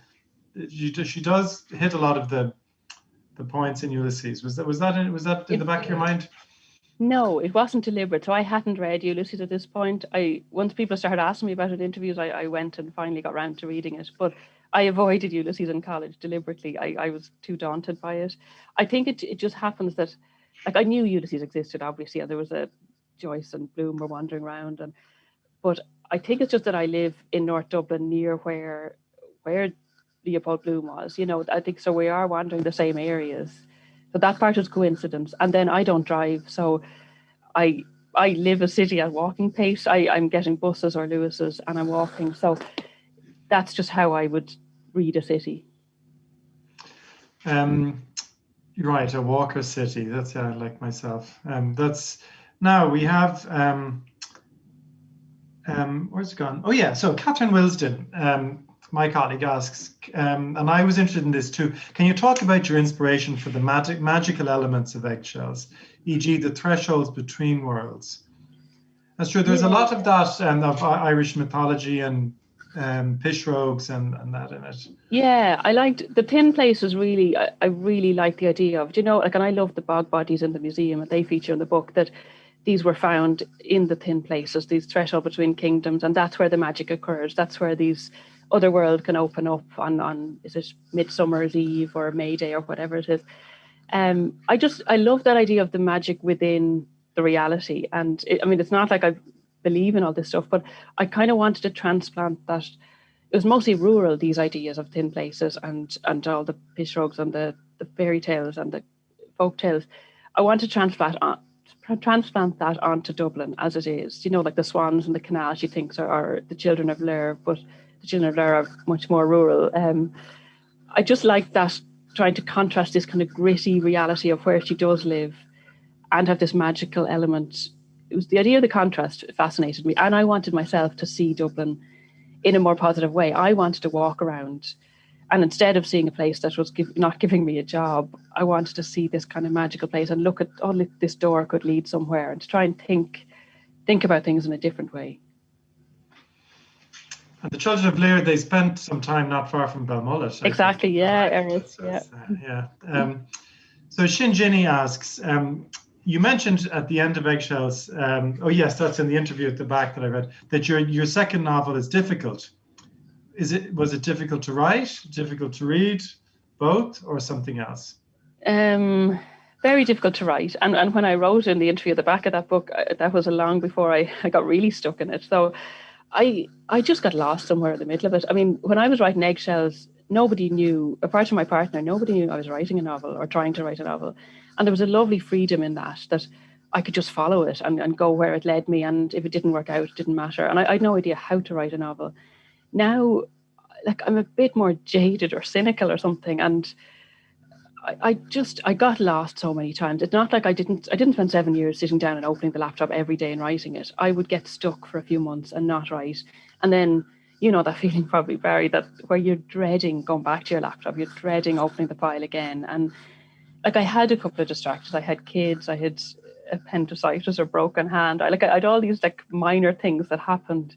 She does hit a lot of the points in Ulysses. Was that in the back of your mind? No, it wasn't deliberate. So I hadn't read Ulysses at this point. Once people started asking me about it in interviews, I went and finally got around to reading it. But I avoided Ulysses in college deliberately. I was too daunted by it. I think it just happens that, like, I knew Ulysses existed, obviously, and there was a Joyce and Bloom were wandering around, but I think it's just that I live in North Dublin, near where Leopold Bloom was. I think so. We are wandering the same areas, so that part is coincidence. And then I don't drive, so I live a city at walking pace. I'm getting buses or Lewis's, and I'm walking. So that's just how I would read a city. You're right, a walker city. That's like myself. That's. Now we have Where's it gone? Oh yeah, so Catherine Wilsden, my colleague, asks, and I was interested in this too. Can you talk about your inspiration for the magical elements of Eggshells, e.g., the thresholds between worlds? That's true. There's a lot of that of Irish mythology and pishrogues and that in it. Yeah, I liked the thin places. Really, I really like the idea of, and I love the bog bodies in the museum, and they feature in the book that these were found in the thin places, these threshold between kingdoms, and that's where the magic occurs. That's where these other world can open up on is it Midsummer's Eve or May Day or whatever it is. I love that idea of the magic within the reality, and it's not like I believe in all this stuff, but I kind of wanted to transplant that. It was mostly rural, these ideas of thin places and all the pishrogues and the fairy tales and the folk tales. I want to transplant that onto Dublin as it is. Like the swans and the canal she thinks are the children of Ler, but the children of Ler are much more rural. I just like that, trying to contrast this kind of gritty reality of where she does live and have this magical element. It was the idea of the contrast fascinated me, and I wanted myself to see Dublin in a more positive way. I wanted to walk around, and instead of seeing a place that was not giving me a job, I wanted to see this kind of magical place and look at, this door could lead somewhere, and to try and think about things in a different way. And the children of Lear, they spent some time not far from Belmullet. Exactly, yeah, Eris, yeah. So Shinjini asks, you mentioned at the end of Eggshells, oh yes, that's in the interview at the back that I read, that your second novel is difficult. Was it difficult to write, difficult to read, both, or something else? Very difficult to write. And when I wrote in the interview at the back of that book, that was long before I got really stuck in it. So I just got lost somewhere in the middle of it. When I was writing Eggshells, nobody knew, apart from my partner, nobody knew I was writing a novel or trying to write a novel. And there was a lovely freedom in that I could just follow it and go where it led me. And if it didn't work out, it didn't matter. And I had no idea how to write a novel. Now, I'm a bit more jaded or cynical or something. And I got lost so many times. It's not like I didn't spend 7 years sitting down and opening the laptop every day and writing it. I would get stuck for a few months and not write. And then, that feeling probably, Barry, that where you're dreading going back to your laptop, you're dreading opening the file again. And I had a couple of distractions. I had kids, I had appendicitis or broken hand. I had all these minor things that happened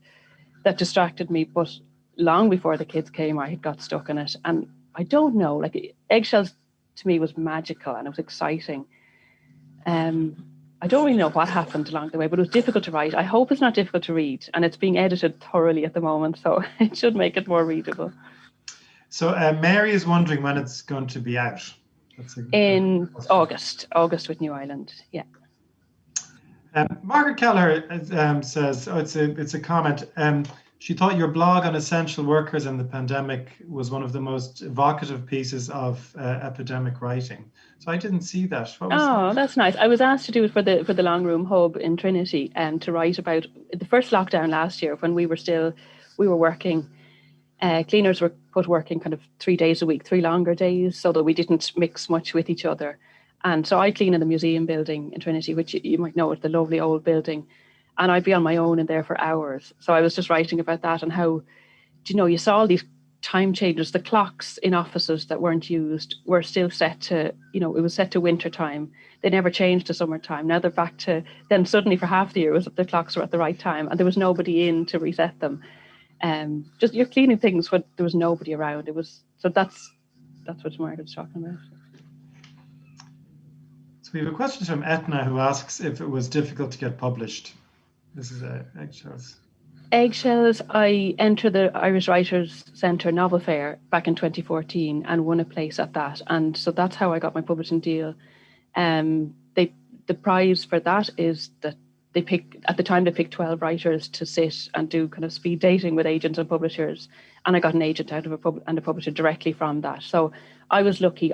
that distracted me. But long before the kids came, I had got stuck in it. And I don't know, Eggshells to me was magical and it was exciting. I don't really know what happened along the way, but it was difficult to write. I hope it's not difficult to read, and it's being edited thoroughly at the moment, so it should make it more readable. So Mary is wondering when it's going to be out. In August with New Ireland, yeah. Margaret Keller says, it's a comment. She thought your blog on essential workers and the pandemic was one of the most evocative pieces of epidemic writing. So I didn't see that. What was that? That's nice. I was asked to do it for the Long Room Hub in Trinity, and to write about the first lockdown last year when we were working. Cleaners were put working kind of 3 days a week, 3 longer days, so that we didn't mix much with each other. And so I clean in the museum building in Trinity, which you might know is the lovely old building. And I'd be on my own in there for hours. So I was just writing about that and how, you saw all these time changes. The clocks in offices that weren't used were still set to, it was set to winter time. They never changed to summertime. Now they're back to, then suddenly for half the year, the clocks were at the right time and there was nobody in to reset them. Just you're cleaning things when there was nobody around. That's what Margaret's talking about. So we have a question from Etna who asks if it was difficult to get published. This is Eggshells. Eggshells, I entered the Irish Writers Centre Novel Fair back in 2014 and won a place at that. And so that's how I got my publishing deal. The prize for that is that they picked 12 writers to sit and do kind of speed dating with agents and publishers. And I got an agent out of a publisher directly from that. So I was lucky.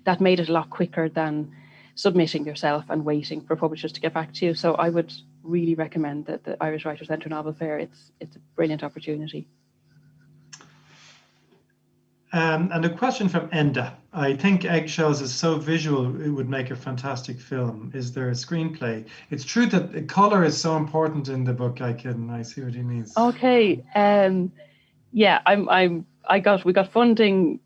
That made it a lot quicker than submitting yourself and waiting for publishers to get back to you. So I would really recommend the Irish Writers Centre Novel Fair. It's a brilliant opportunity. And a question from Enda. I think Eggshells is so visual, it would make a fantastic film. Is there a screenplay? It's true that color is so important in the book. I see what he means. Okay. Yeah, we got funding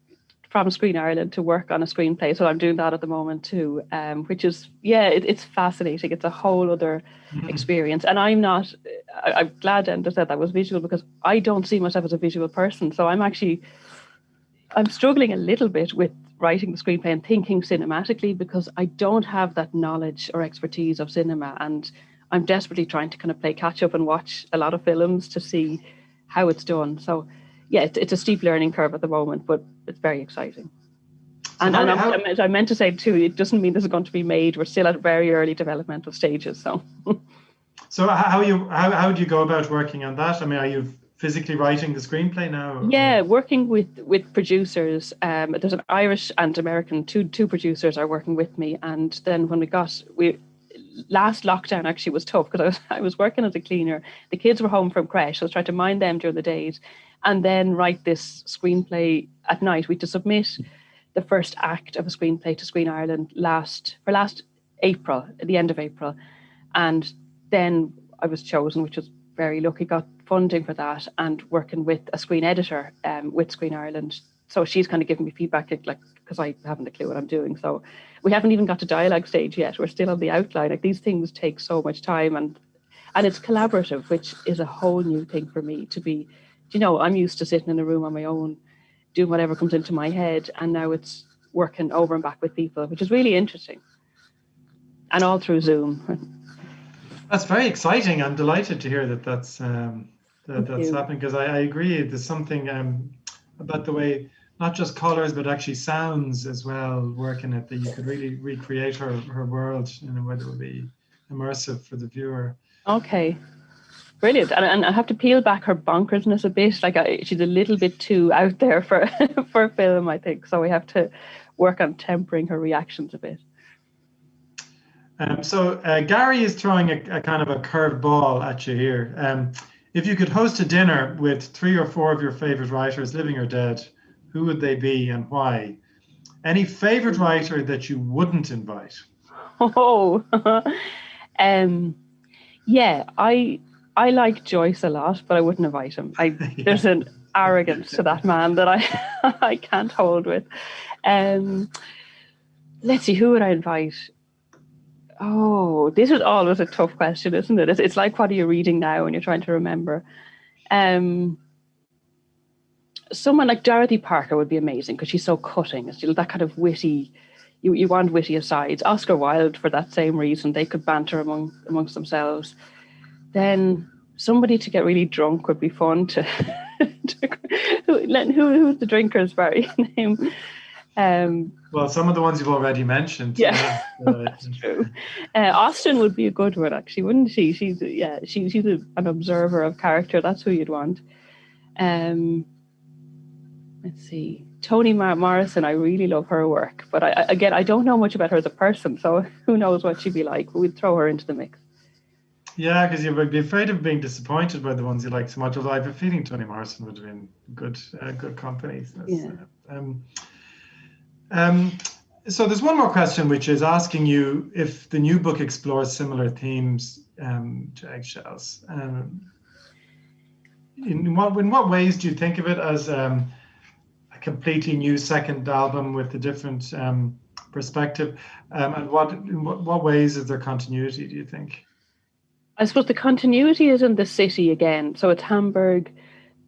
from Screen Ireland to work on a screenplay, so I'm doing that at the moment too. Which is, it's fascinating. It's a whole other experience, and I'm glad Enda said that was visual, because I don't see myself as a visual person. So I'm struggling a little bit with writing the screenplay and thinking cinematically, because I don't have that knowledge or expertise of cinema, and I'm desperately trying to kind of play catch up and watch a lot of films to see how it's done. So yeah, it's a steep learning curve at the moment, but it's very exciting. So I meant to say too, it doesn't mean this is going to be made. We're still at very early developmental stages. So how do you go about working on that? I mean, are you physically writing the screenplay now? Yeah, working with producers. There's an Irish and American, two producers are working with me. And then when last lockdown actually was tough, because I was working as a cleaner. The kids were home from creche. So I was trying to mind them during the days and then write this screenplay at night. We had to submit the first act of a screenplay to Screen Ireland last April, at the end of April. And then I was chosen, which was very lucky, got funding for that, and working with a screen editor with Screen Ireland. So she's kind of giving me feedback, because I haven't a clue what I'm doing. So we haven't even got to dialogue stage yet. We're still on the outline. Like, these things take so much time, and it's collaborative, which is a whole new thing for me to be. I'm used to sitting in a room on my own, doing whatever comes into my head, and now it's working over and back with people, which is really interesting, and all through Zoom. That's very exciting. I'm delighted to hear that's happening, because I agree. There's something about the way not just colors but actually sounds as well work in it, that you could really recreate her world in a way that would be immersive for the viewer. Okay, brilliant. And I have to peel back her bonkersness a bit. She's a little bit too out there for for film, I think. So we have to work on tempering her reactions a bit. So Gary is throwing a kind of a curved ball at you here. If you could host a dinner with 3 or 4 of your favorite writers, living or dead, who would they be and why? Any favorite writer that you wouldn't invite? Oh, yeah, I like Joyce a lot, but I wouldn't invite him. There's an arrogance to that man that I can't hold with. Let's see, who would I invite? Oh, this is always a tough question, isn't it? It's like, what are you reading now when you're trying to remember? Someone like Dorothy Parker would be amazing, because she's so cutting. It's that kind of witty, you want witty asides. Oscar Wilde, for that same reason, they could banter amongst themselves. Then somebody to get really drunk would be fun to who's the drinkers, Barry? Name. Well, some of the ones you've already mentioned. Yeah, that's true. Austin would be a good one, actually, wouldn't she? She's an observer of character. That's who you'd want. Let's see, Toni Morrison. I really love her work, but I don't know much about her as a person, so who knows what she'd be like. But we'd throw her into the mix. Yeah, because you would be afraid of being disappointed by the ones you like so much. Although I have a feeling Toni Morrison would have been good company. So there's one more question, which is asking you if the new book explores similar themes to Eggshells. In what ways do you think of it as a completely new second album with a different perspective? And in what ways is there continuity, do you think? I suppose the continuity is in the city again. So it's Hamburg,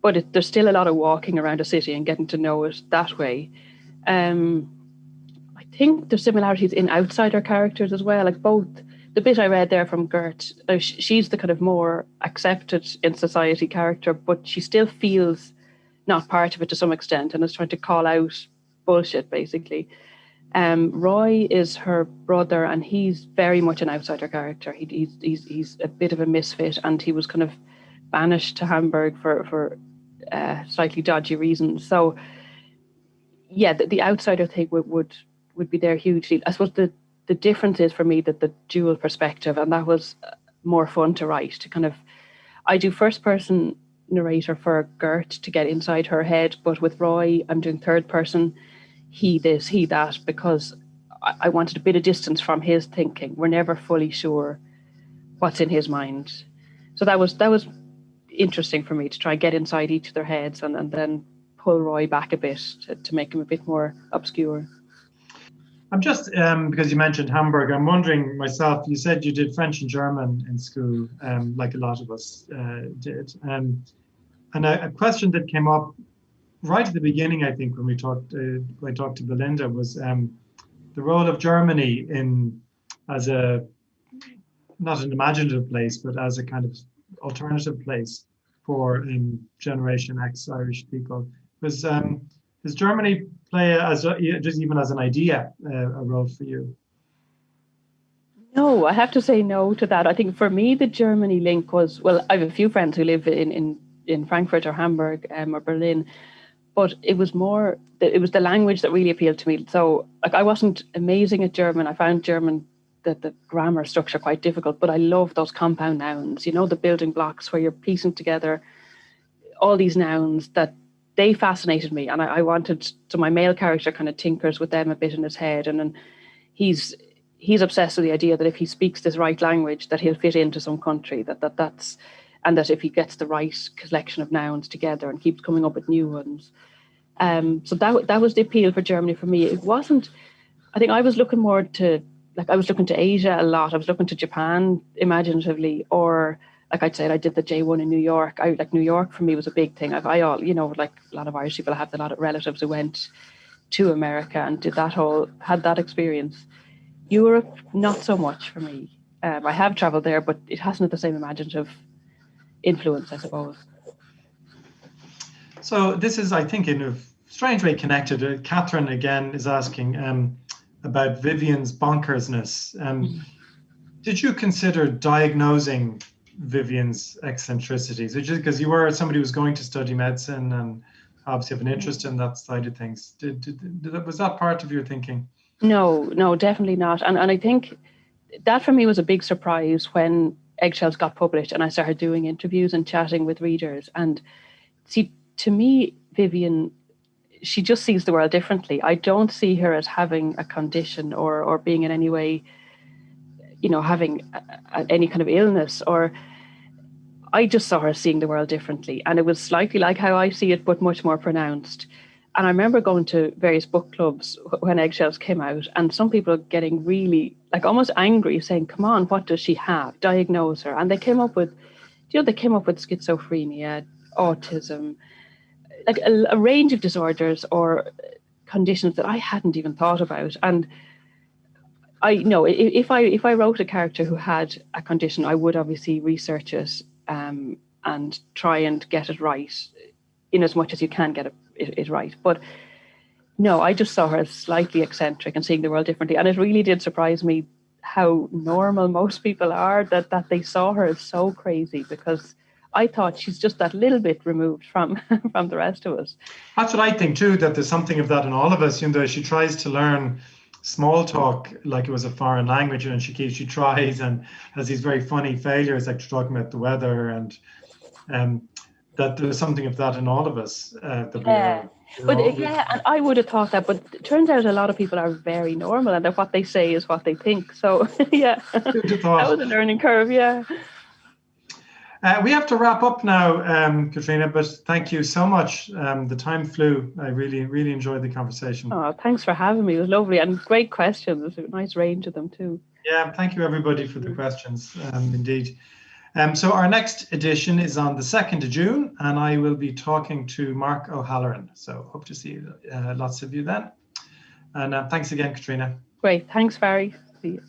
but there's still a lot of walking around a city and getting to know it that way. I think there's similarities in outsider characters as well. Like, both the bit I read there from Gert, she's the kind of more accepted in society character, but she still feels not part of it to some extent, and is trying to call out bullshit, basically. Roy is her brother, and he's very much an outsider character. He's a bit of a misfit, and he was kind of banished to Hamburg for slightly dodgy reasons. So yeah, the outsider thing would be there hugely. I suppose the difference is for me that the dual perspective, and that was more fun to write. To kind of, I do first person narrator for Gert to get inside her head, but with Roy, I'm doing third person, he this, he that, because I wanted a bit of distance from his thinking. We're never fully sure what's in his mind. So that was interesting for me to try and get inside each of their heads and then pull Roy back a bit to make him a bit more obscure. I'm just, because you mentioned Hamburg, I'm wondering myself, you said you did French and German in school, like a lot of us did. And a question that came up right at the beginning, I think, when I talked to Belinda, was the role of Germany as not an imaginative place, but as a kind of alternative place for Generation X Irish people. Does Germany play just even as an idea a role for you? No, I have to say no to that. I think for me the Germany link was, well, I have a few friends who live in Frankfurt or Hamburg or Berlin, but it was the language that really appealed to me. So like I wasn't amazing at German. I found German the grammar structure quite difficult, but I love those compound nouns, the building blocks where you're piecing together all these nouns, that they fascinated me. And I wanted, so my male character kind of tinkers with them a bit in his head. And then he's obsessed with the idea that if he speaks this right language, that he'll fit into some country, that's, and that if he gets the right collection of nouns together and keeps coming up with new ones. So that was the appeal for Germany for me. It wasn't, I think I was looking more to, like I was looking to Asia a lot. I was looking to Japan imaginatively, or like I'd said, I did the J1 in New York. New York for me was a big thing. Like a lot of Irish people, I have a lot of relatives who went to America and had that experience. Europe, not so much for me. I have traveled there, but it hasn't the same imaginative influence, I suppose. So this is, I think, in a strange way connected. Catherine again is asking about Vivian's bonkersness. Did you consider diagnosing Vivian's eccentricities? Because you were somebody who was going to study medicine and obviously have an interest in that side of things. Was that part of your thinking? No, definitely not. And I think that for me was a big surprise when Eggshells got published and I started doing interviews and chatting with readers. And see, to me, Vivian, she just sees the world differently. I don't see her as having a condition or being in any way, having any kind of illness, or I just saw her seeing the world differently. And it was slightly like how I see it, but much more pronounced. And I remember going to various book clubs when Eggshells came out, and some people getting really, like, almost angry, saying, come on, what does she have? Diagnose her. And they came up with schizophrenia, autism, like a range of disorders or conditions that I hadn't even thought about. And I know if I wrote a character who had a condition, I would obviously research it and try and get it right, in as much as you can get it right. But no, I just saw her as slightly eccentric and seeing the world differently. And it really did surprise me how normal most people are, that they saw her as so crazy, because I thought she's just that little bit removed from the rest of us. That's what I think too, that there's something of that in all of us. She tries to learn small talk like it was a foreign language, and she tries and has these very funny failures, like talking about the weather, and that there's something of that in all of us. And I would have thought that, but it turns out a lot of people are very normal, and that what they say is what they think. So yeah, that was a learning curve. Yeah. We have to wrap up now, Caitriona, but thank you so much. The time flew. I really, really enjoyed the conversation. Oh, thanks for having me. It was lovely, and great questions. There's a nice range of them too. Yeah, thank you everybody for the questions, indeed. So our next edition is on the 2nd of June, and I will be talking to Mark O'Halloran. So hope to see lots of you then. And thanks again, Caitriona. Great. Thanks, Barry. See you.